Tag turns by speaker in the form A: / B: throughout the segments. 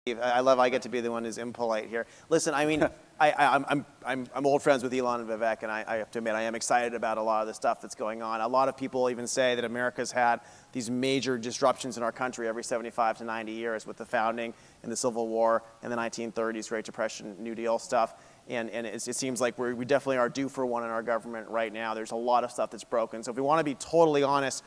A: I love I get to be the one who's impolite here. Listen, I mean, I'm old friends with Elon and Vivek, and I have to admit I am excited about a lot of the stuff that's going on. A lot of people even say that America's had these major disruptions in our country every 75 to 90 years with the founding and the Civil War and the 1930s, Great Depression, New Deal stuff. And it seems like we definitely are due for one in our government right now. There's a lot of stuff that's broken. So if we want to be totally honest,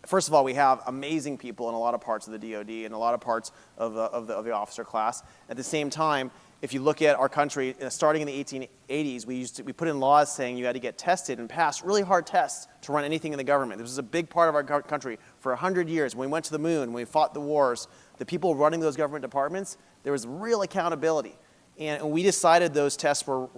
A: first of all, we have amazing people in a lot of parts of the DoD and a lot of parts of the officer class. At the same time, if you look at our country, starting in the 1880s, we put in laws saying you had to get tested and pass really hard tests to run anything in the government. This was a big part of our country for 100 years. When we went to the moon, when we fought the wars, the people running those government departments, there was real accountability. And we decided those tests were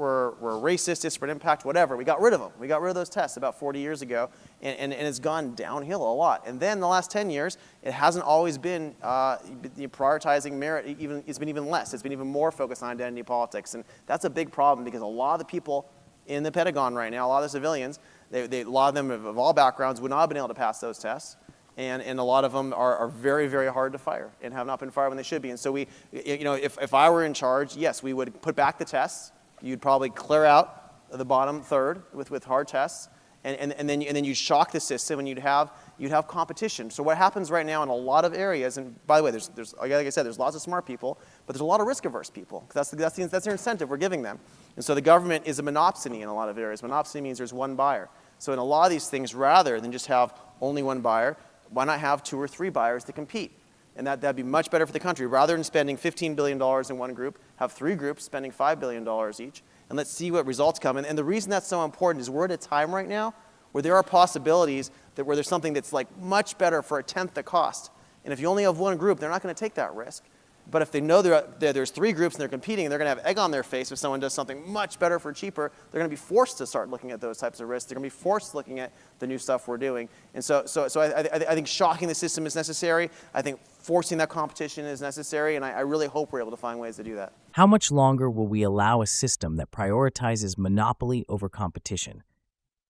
A: racist, disparate impact, whatever. We got rid of them. We got rid of those tests about 40 years ago, and it's gone downhill a lot. And then the last 10 years, it hasn't always been prioritizing merit. It's been even less. It's been even more focused on identity politics. And that's a big problem because a lot of the people in the Pentagon right now, a lot of the civilians, a lot of them of all backgrounds would not have been able to pass those tests. And a lot of them are very, very hard to fire and have not been fired when they should be. And so if I were in charge, yes, we would put back the tests. You'd probably clear out the bottom third with hard tests, and then you'd shock the system, and you'd have competition. So what happens right now in a lot of areas, and by the way, there's like I said, there's lots of smart people, but there's a lot of risk-averse people. That's their incentive we're giving them. And so the government is a monopsony in a lot of areas. Monopsony means there's one buyer. So in a lot of these things, rather than just have only one buyer, why not have 2 or 3 buyers to compete? And that'd be much better for the country. Rather than spending $15 billion in one group, have 3 groups spending $5 billion each, and let's see what results come. And the reason that's so important is we're at a time right now where there are possibilities where there's something that's like much better for 1/10 the cost. And if you only have one group, they're not going to take that risk. But if they know there's 3 groups and they're competing and they're going to have egg on their face if someone does something much better for cheaper, they're going to be forced to start looking at those types of risks. They're going to be forced looking at the new stuff we're doing. And so I think shocking the system is necessary. I think forcing that competition is necessary. And I really hope we're able to find ways to do that.
B: How much longer will we allow a system that prioritizes monopoly over competition?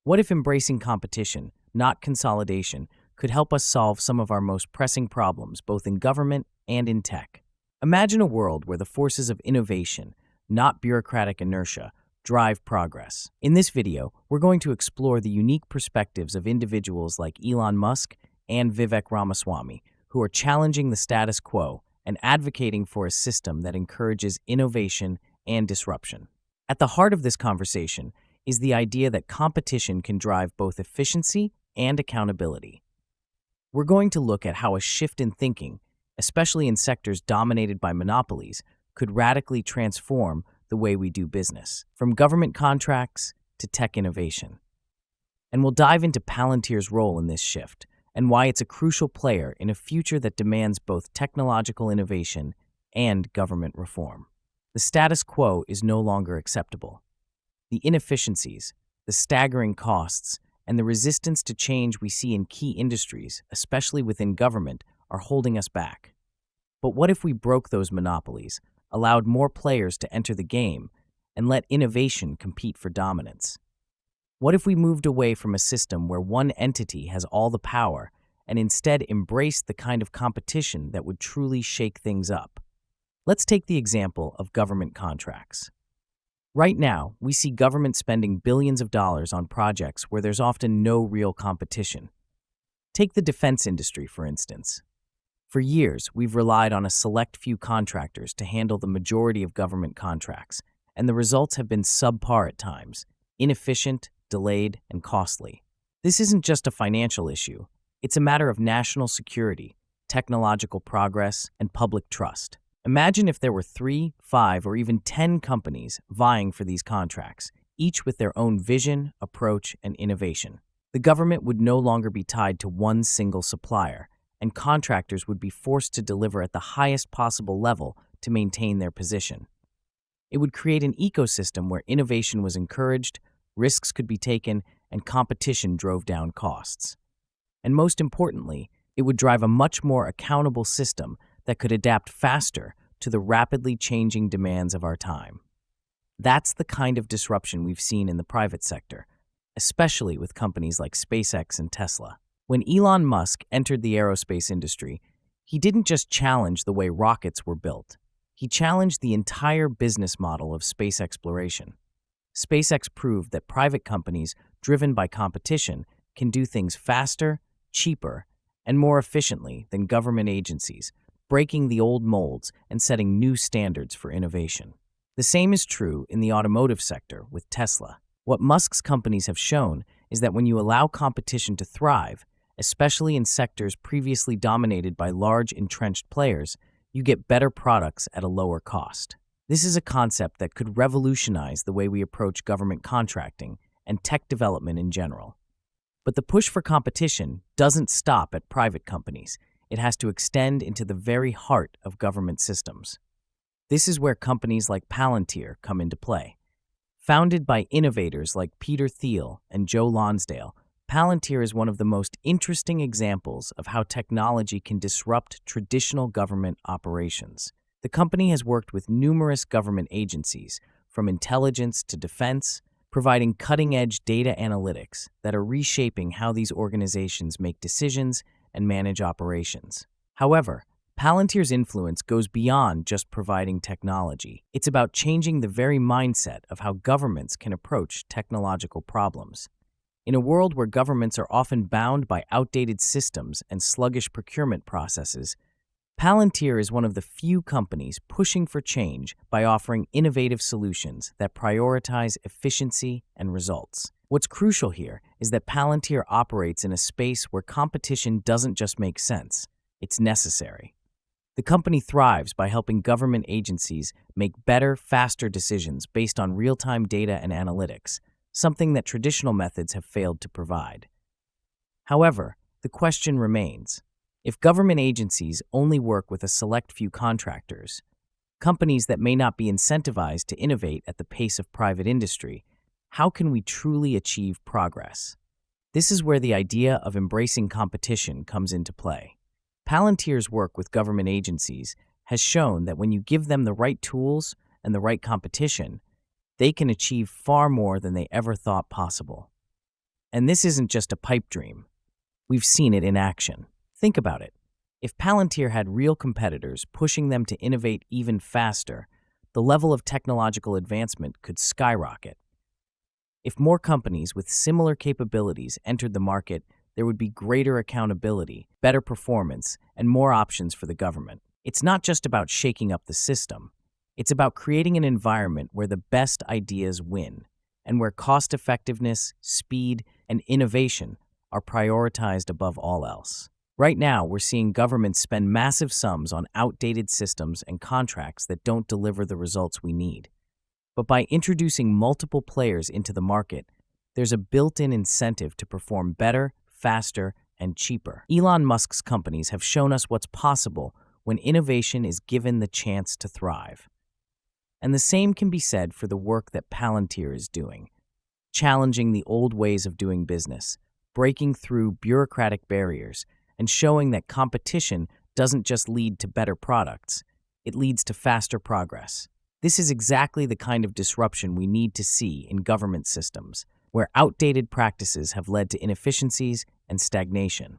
B: What if embracing competition, not consolidation, could help us solve some of our most pressing problems, both in government and in tech? Imagine a world where the forces of innovation, not bureaucratic inertia, drive progress. In this video, we're going to explore the unique perspectives of individuals like Elon Musk and Vivek Ramaswamy, who are challenging the status quo and advocating for a system that encourages innovation and disruption. At the heart of this conversation is the idea that competition can drive both efficiency and accountability. We're going to look at how a shift in thinking, especially in sectors dominated by monopolies, could radically transform the way we do business, from government contracts to tech innovation. And we'll dive into Palantir's role in this shift and why it's a crucial player in a future that demands both technological innovation and government reform. The status quo is no longer acceptable. The inefficiencies, the staggering costs, and the resistance to change we see in key industries, especially within government, are holding us back. But what if we broke those monopolies, allowed more players to enter the game, and let innovation compete for dominance? What if we moved away from a system where one entity has all the power and instead embraced the kind of competition that would truly shake things up? Let's take the example of government contracts. Right now, we see government spending billions of dollars on projects where there's often no real competition. Take the defense industry, for instance. For years, we've relied on a select few contractors to handle the majority of government contracts, and the results have been subpar at times, inefficient, delayed, and costly. This isn't just a financial issue. It's a matter of national security, technological progress, and public trust. Imagine if there were 3, 5, or even 10 companies vying for these contracts, each with their own vision, approach, and innovation. The government would no longer be tied to one single supplier, and contractors would be forced to deliver at the highest possible level to maintain their position. It would create an ecosystem where innovation was encouraged, risks could be taken, and competition drove down costs. And most importantly, it would drive a much more accountable system that could adapt faster to the rapidly changing demands of our time. That's the kind of disruption we've seen in the private sector, especially with companies like SpaceX and Tesla. When Elon Musk entered the aerospace industry, he didn't just challenge the way rockets were built. He challenged the entire business model of space exploration. SpaceX proved that private companies driven by competition can do things faster, cheaper, and more efficiently than government agencies, breaking the old molds and setting new standards for innovation. The same is true in the automotive sector with Tesla. What Musk's companies have shown is that when you allow competition to thrive, especially in sectors previously dominated by large entrenched players, you get better products at a lower cost. This is a concept that could revolutionize the way we approach government contracting and tech development in general. But the push for competition doesn't stop at private companies. It has to extend into the very heart of government systems. This is where companies like Palantir come into play. Founded by innovators like Peter Thiel and Joe Lonsdale, Palantir is one of the most interesting examples of how technology can disrupt traditional government operations. The company has worked with numerous government agencies, from intelligence to defense, providing cutting-edge data analytics that are reshaping how these organizations make decisions and manage operations. However, Palantir's influence goes beyond just providing technology. It's about changing the very mindset of how governments can approach technological problems. In a world where governments are often bound by outdated systems and sluggish procurement processes, Palantir is one of the few companies pushing for change by offering innovative solutions that prioritize efficiency and results. What's crucial here is that Palantir operates in a space where competition doesn't just make sense, it's necessary. The company thrives by helping government agencies make better, faster decisions based on real-time data and analytics, something that traditional methods have failed to provide. However, the question remains: if government agencies only work with a select few contractors, companies that may not be incentivized to innovate at the pace of private industry, how can we truly achieve progress? This is where the idea of embracing competition comes into play. Palantir's work with government agencies has shown that when you give them the right tools and the right competition, they can achieve far more than they ever thought possible. And this isn't just a pipe dream. We've seen it in action. Think about it. If Palantir had real competitors pushing them to innovate even faster, the level of technological advancement could skyrocket. If more companies with similar capabilities entered the market, there would be greater accountability, better performance, and more options for the government. It's not just about shaking up the system. It's about creating an environment where the best ideas win, and where cost-effectiveness, speed, and innovation are prioritized above all else. Right now, we're seeing governments spend massive sums on outdated systems and contracts that don't deliver the results we need. But by introducing multiple players into the market, there's a built-in incentive to perform better, faster, and cheaper. Elon Musk's companies have shown us what's possible when innovation is given the chance to thrive. And the same can be said for the work that Palantir is doing, challenging the old ways of doing business, breaking through bureaucratic barriers, and showing that competition doesn't just lead to better products, it leads to faster progress. This is exactly the kind of disruption we need to see in government systems, where outdated practices have led to inefficiencies and stagnation.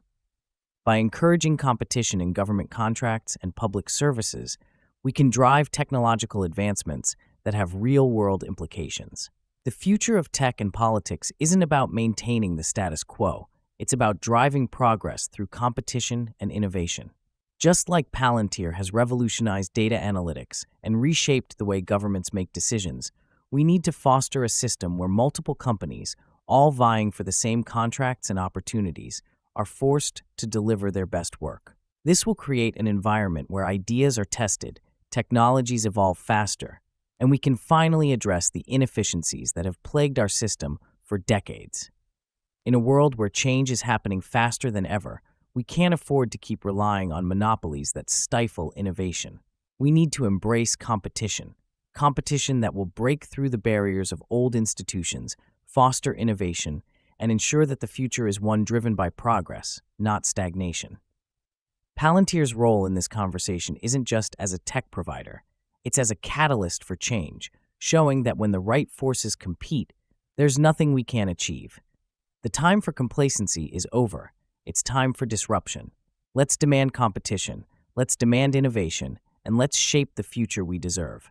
B: By encouraging competition in government contracts and public services, we can drive technological advancements that have real-world implications. The future of tech and politics isn't about maintaining the status quo. It's about driving progress through competition and innovation. Just like Palantir has revolutionized data analytics and reshaped the way governments make decisions, we need to foster a system where multiple companies, all vying for the same contracts and opportunities, are forced to deliver their best work. This will create an environment where ideas are tested, technologies evolve faster, and we can finally address the inefficiencies that have plagued our system for decades. In a world where change is happening faster than ever, we can't afford to keep relying on monopolies that stifle innovation. We need to embrace competition that will break through the barriers of old institutions, foster innovation, and ensure that the future is one driven by progress, not stagnation. Palantir's role in this conversation isn't just as a tech provider, it's as a catalyst for change, showing that when the right forces compete, there's nothing we can't achieve. The time for complacency is over. It's time for disruption. Let's demand competition, let's demand innovation, and let's shape the future we deserve.